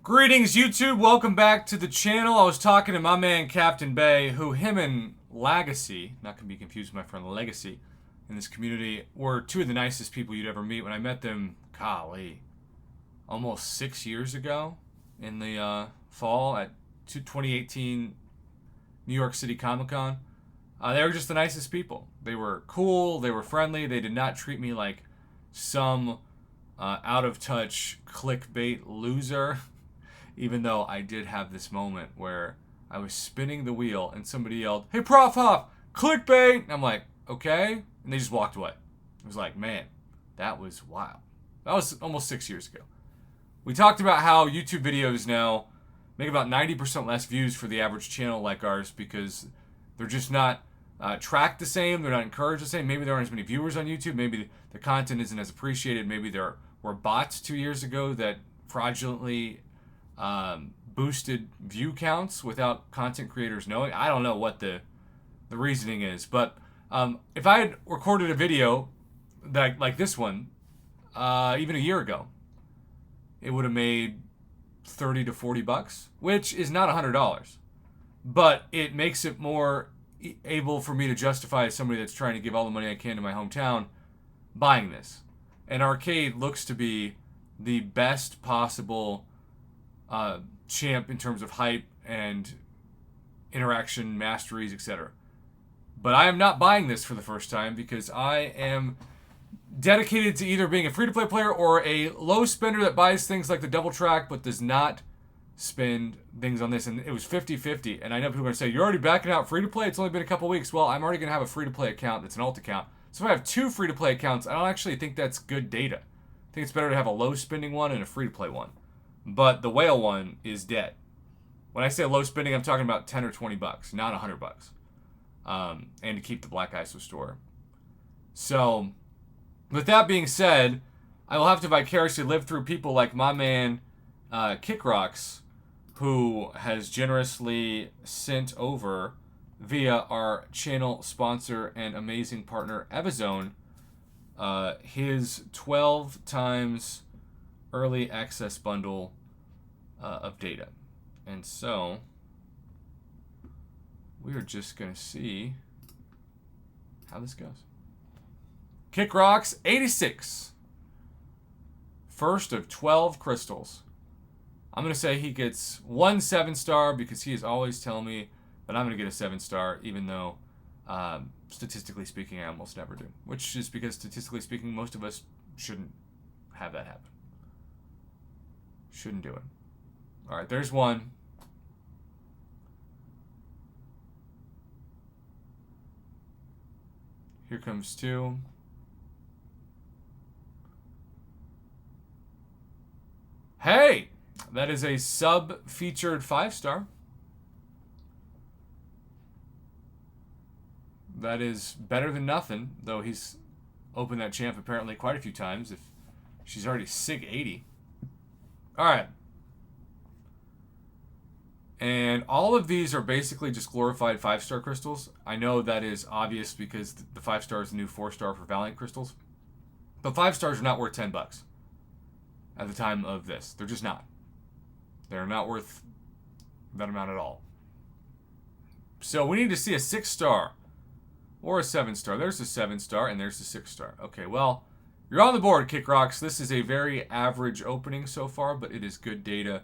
Greetings, YouTube. Welcome back to the channel. I was talking to my man, Captain Bay, who him and Legacy, not going to be confused with my friend Legacy, in this community, were two of the nicest people you'd ever meet. When I met them, golly, almost 6 years ago in the fall at 2018 New York City Comic Con. They were just the nicest people. They were cool. They were friendly. They did not treat me like some out-of-touch clickbait loser. Even though I did have this moment where I was spinning the wheel and somebody yelled, "Hey, Prof, Hoff, clickbait!" And I'm like, okay. And they just walked away. It was like, man, that was wild. That was almost 6 years ago. We talked about how YouTube videos now make about 90% less views for the average channel like ours because they're just not tracked the same. They're not encouraged the same. Maybe there aren't as many viewers on YouTube. Maybe the content isn't as appreciated. Maybe there were bots 2 years ago that fraudulently boosted view counts without content creators knowing. I don't know what the reasoning is, but if I had recorded a video like this one even a year ago, it would have made $30 to $40, which is not $100, but it makes it more able for me to justify as somebody that's trying to give all the money I can to my hometown buying this. And Arcade looks to be the best possible champ in terms of hype and interaction, masteries, etc. But I am not buying this for the first time because I am dedicated to either being a free-to-play player or a low spender that buys things like the double track but does not spend things on this. And it was 50-50. And I know people are going to say, you're already backing out free-to-play? It's only been a couple weeks. Well, I'm already going to have a free-to-play account that's an alt account. So if I have two free-to-play accounts, I don't actually think that's good data. I think it's better to have a low-spending one and a free-to-play one. But the whale one is dead. When I say low spending, I'm talking about 10 or 20 bucks, not $100. And to keep the Black ISO store. So, with that being said, I will have to vicariously live through people like my man, Kickrocks, who has generously sent over, via our channel sponsor and amazing partner, Evizone, his 12 times early access bundle of data. And so we are just going to see how this goes. Kick Rocks 86. First of 12 crystals. I'm going to say he gets 1 7-star because he is always telling me that I'm going to get a 7-star, even though statistically speaking I almost never do. Which is because statistically speaking most of us shouldn't have that happen. Shouldn't do it. Alright, there's one. Here comes two. Hey! That is a sub-featured 5-star. That is better than nothing, though he's opened that champ apparently quite a few times if she's already SIG 80. Alright. And all of these are basically just glorified 5-star crystals. I know that is obvious because the 5-star is the new 4-star for Valiant crystals. But 5-stars are not worth $10 at the time of this. They're just not. They're not worth that amount at all. So we need to see a 6-star or a 7-star. There's a 7-star and there's a 6-star. Okay, well, you're on the board, Kick Rocks. This is a very average opening so far, but it is good data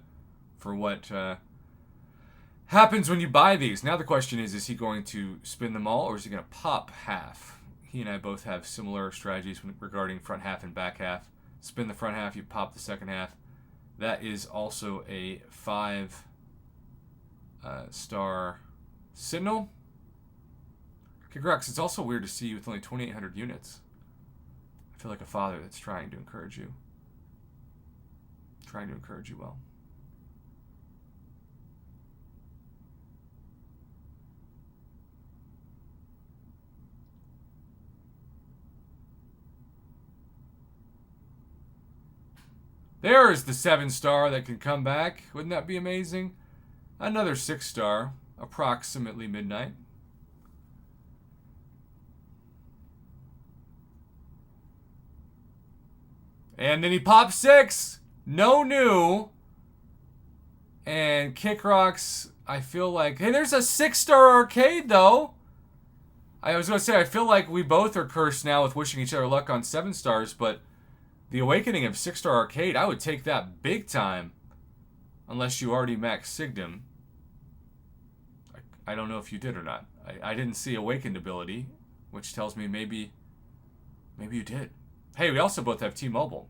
for what happens when you buy these. Now the question is he going to spin them all or is he going to pop half? He and I both have similar strategies regarding front half and back half. Spin the front half, you pop the second half. That is also a 5-star signal. Kick Rocks, it's also weird to see you with only 2,800 units. I feel like a father that's trying to encourage you. Trying to encourage you well. There is the 7-star that can come back. Wouldn't that be amazing? Another 6-star, approximately midnight. And then he pops 6. No new. And Kick Rocks, I feel like... Hey, there's a 6-star arcade, though! I was going to say, I feel like we both are cursed now with wishing each other luck on 7 stars, but the awakening of 6-star arcade, I would take that big time. Unless you already max sigged him. I don't know if you did or not. I didn't see awakened ability, which tells me maybe you did. Hey, we also both have T-Mobile.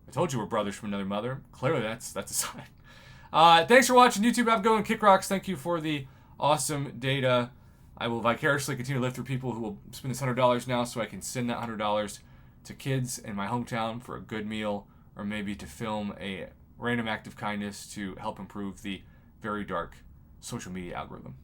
I told you we're brothers from another mother. Clearly, that's a sign. Thanks for watching, YouTube. Have a good one. Kick Rocks, thank you for the awesome data. I will vicariously continue to live through people who will spend this $100 now so I can send that $100 to kids in my hometown for a good meal, or maybe to film a random act of kindness to help improve the very dark social media algorithm.